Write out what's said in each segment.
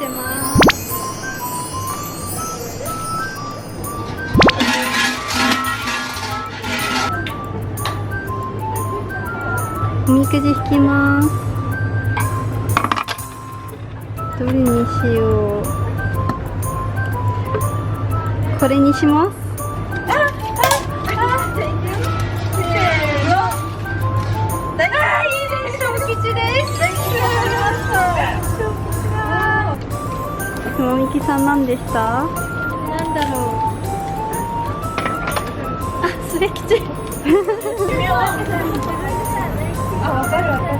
してます。おみくじ引きます。どれにしよう。これにします。くまみきさん何でした？なんだろう。あ、スレ吉。あ、わかるわかる。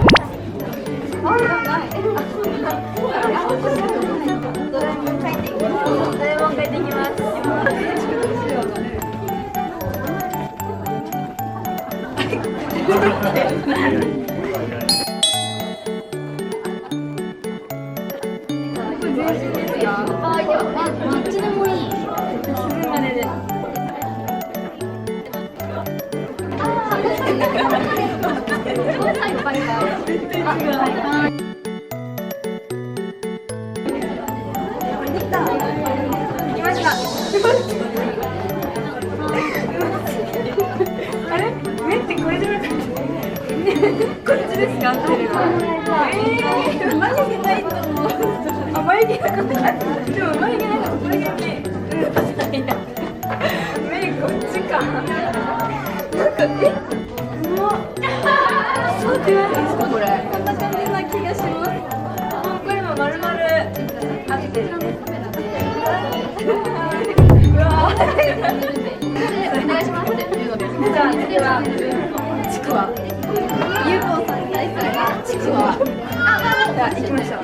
あ、ない。ドラえもん帰ってきます。ドラえもん帰ってきます。あ、いや、どっちでもいい。すぐまでで。あれ？目ってこれじゃなかった。こっちですか？合ってるの。眉毛ないと思う。あ、眉毛なかった。でも眉毛なんかこれだけ。目こっちか。なんかそうってないですかこれ。こんな感じな気がします。これも丸々合ってる。うわ。お願いしますっていうのです。じゃあ次はちくわ。ゆうこさん大好きなちくわ。じゃあ行きましょう。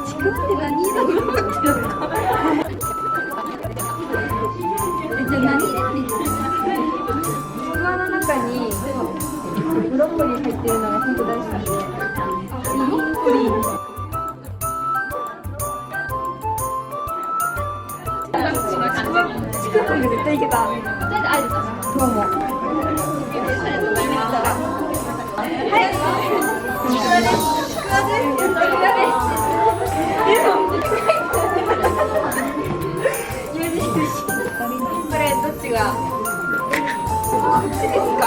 ちくわって何色のってるのか。じゃあ何入れてるの？ちくわの中にブロッコリー入ってるのが本当大好きで。ブロッコリー。ちくわが絶対いけた。どうも。はい。ちくわです。ちくわです。ちくわです。これどっちが？こっちですか？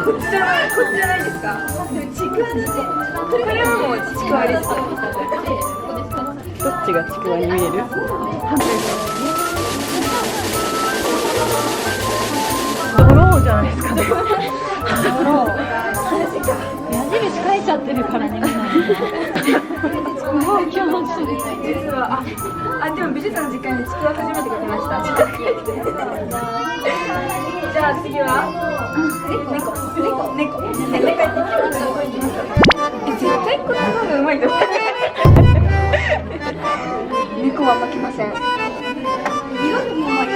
こっちじゃないですか？でもちくわです。これはもうちくわです。どっちがちくわに見える？ドローじゃないですか。ドロー。矢印書いちゃってるからね。すごい気持ちいい。実はでも美術の時間にちくわ初めて書きました。じゃあ次は猫絶対こっちの方がうまいと思う。猫は負けません。色でもうまい。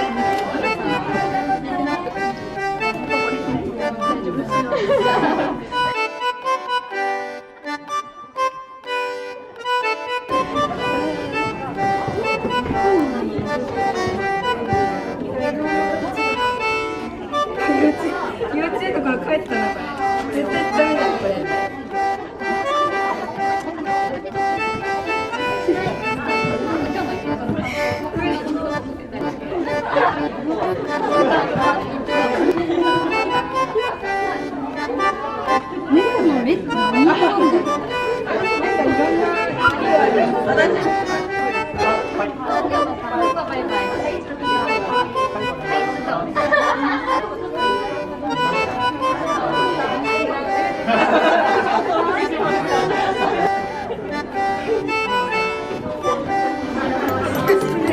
幼稚園の頃帰ったなこれ。絶対ダメだこれ。めっちゃ飲み込んでる。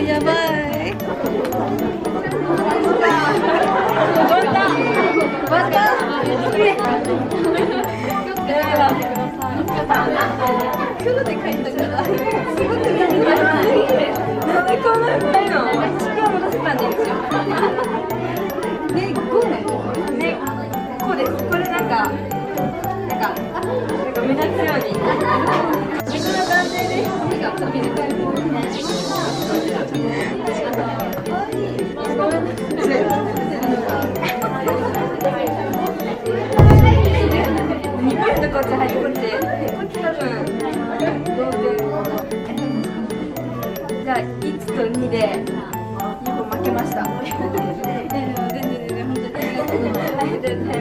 やばい。黒で書いたからすごく何がなんでこんなうまいの？ちくわも出せたんですよ。ね、こうです。これなんか目立つように。自分の男性です。ごめんなさい。っちはいこっち多分同点じゃあ1と2で2本負けました全然本当にはい全然